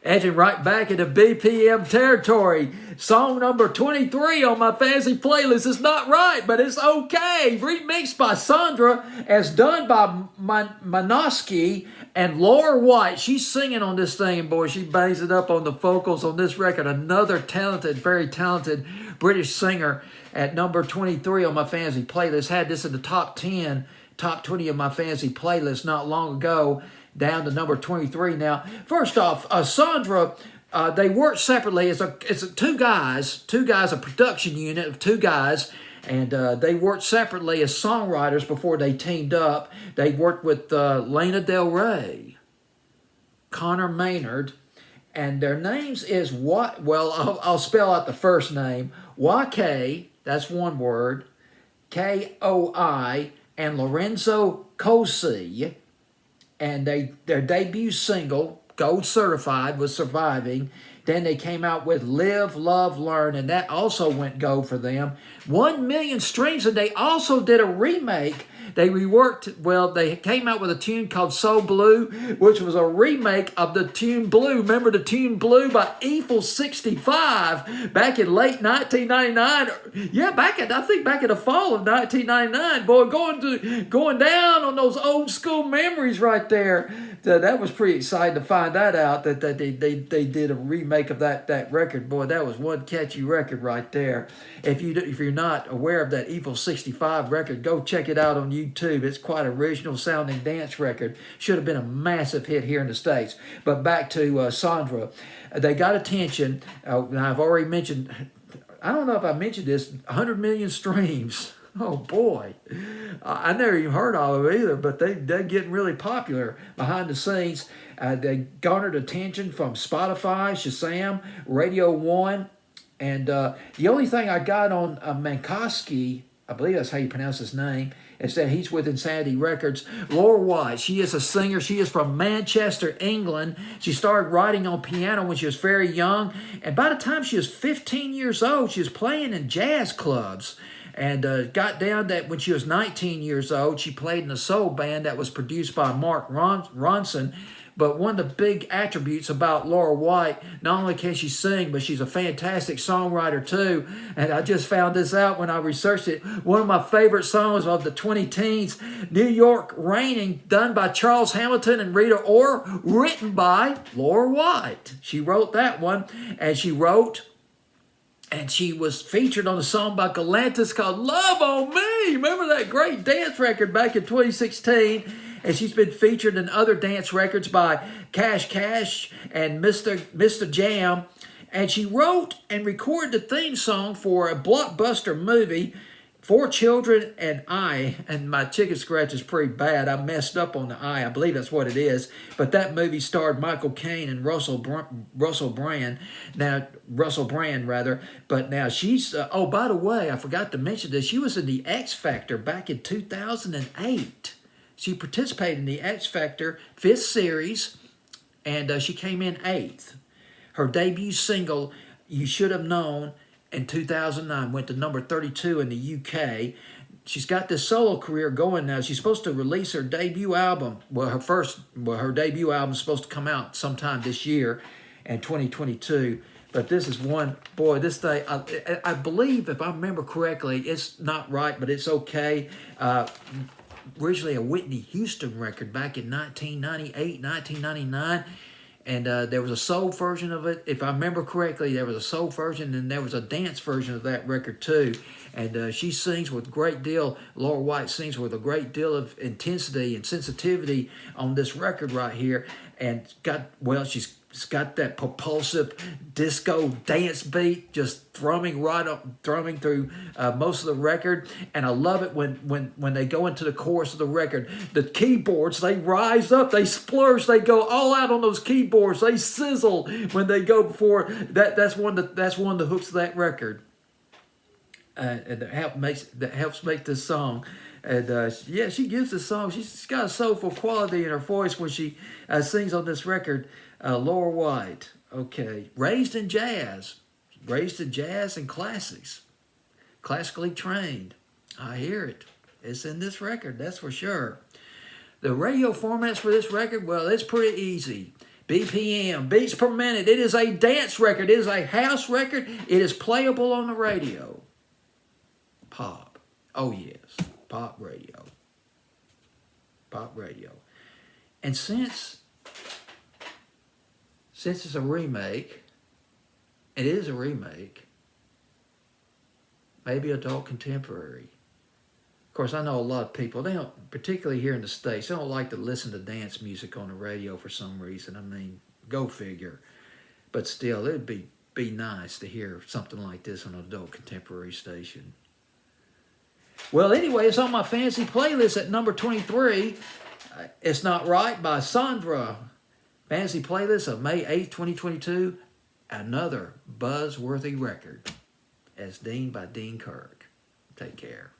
Edging right back into BPM territory. Song number 23 on my fancy playlist. It's not right, but it's okay. Remixed by Sondr, as done by Manoski and Laura White. She's singing on this thing, boy. She bangs it up on the vocals on this record. Another talented, very talented British singer at number 23 on my fancy playlist. Had this in the top 10, top 20 of my fancy playlist not long ago, down to number 23 now. First off, Sondr, they work separately. It's two guys, a production unit of two guys, and they worked separately as songwriters before they teamed up. They worked with Lana Del Rey, Connor Maynard, and their names is what? Well, I'll spell out the first name. YK, that's one word, KOI, and Lorenzo Cosi. And their debut single, Gold Certified, was Surviving. Then they came out with Live, Love, Learn, and that also went gold for them. 1 million streams, and they also did a remake. They reworked, well, they came out with a tune called So Blue, which was a remake of the tune Blue. Remember the tune Blue by Eiffel 65 back in late 1999? Yeah, I think back in the fall of 1999. Boy, going down on those old school memories right there. That was pretty exciting to find that out, that they did a remake of that record. Boy, that was one catchy record right there. If you're not aware of that Eiffel 65 record, go check it out on YouTube. It's quite original sounding dance record. Should have been a massive hit here in the States. But back to Sondr. They got attention. Now I've already mentioned, I don't know if I mentioned this, 100 million streams. Oh boy, I never even heard of them either, but they're getting really popular behind the scenes. They garnered attention from Spotify, Shazam, Radio 1, and the only thing I got on Mankoski, I believe that's how you pronounce his name, is that he's with Insanity Records. Laura White, she is a singer. She is from Manchester, England. She started writing on piano when she was very young, and by the time she was 15 years old, she was playing in jazz clubs. And got down that when she was 19 years old, she played in a soul band that was produced by Mark Ronson. But one of the big attributes about Laura White, not only can she sing, but she's a fantastic songwriter too. And I just found this out when I researched it. One of my favorite songs of the 20-teens, New York Raining, done by Charles Hamilton and Rita Ora, written by Laura White. She wrote that one, and she was featured on a song by Galantis called Love on Me. Remember that great dance record back in 2016? And she's been featured in other dance records by Cash Cash and Mr. Jam. And she wrote and recorded the theme song for a blockbuster movie, Four Children and I. And my chicken scratch is pretty bad. I messed up on the I. I believe that's what it is. But that movie starred Michael Caine and Russell Brand. But now she's, oh, by the way, I forgot to mention this. She was in the X Factor back in 2008. She participated in the X Factor 5th series, and she came in 8th. Her debut single, You Should Have Known, in 2009, went to number 32 in the UK. She's got this solo career going now. She's supposed to release her debut album. Her debut album is supposed to come out sometime this year in 2022. But this is one, boy, this thing, I believe, if I remember correctly, it's not right, but it's okay. Originally a Whitney Houston record back in 1998, 1999. And there was a soul version of it. If I remember correctly, there was a soul version, and there was a dance version of that record too. And she sings with Laura White sings with a great deal of intensity and sensitivity on this record right here. And she's got that propulsive disco dance beat just thrumming through most of the record. And I love it when they go into the chorus of the record. The keyboards, they rise up, they splurge, they go all out on those keyboards, they sizzle when they go before that. That's one of the hooks of that record. And that helps make this song. And she gives the song. She's got a soulful quality in her voice when she sings on this record. Laura White, okay, raised in jazz and classics, classically trained. I hear it. It's in this record, that's for sure. The radio formats for this record, well, it's pretty easy. BPM, beats per minute. It is a dance record. It is a house record. It is playable on the radio. Pop. Oh, yes. Pop radio. Pop radio. And since it's a remake, it is a remake, maybe adult contemporary. Of course, I know a lot of people, they don't, particularly here in the States, they don't like to listen to dance music on the radio for some reason. I mean, go figure. But still, it'd be nice to hear something like this on an adult contemporary station. Well, anyway, it's on my fancy playlist at number 23. It's Not Right by Sondr. Fancy playlist of May 8th, 2022. Another buzzworthy record, as deemed by Dean Kirk. Take care.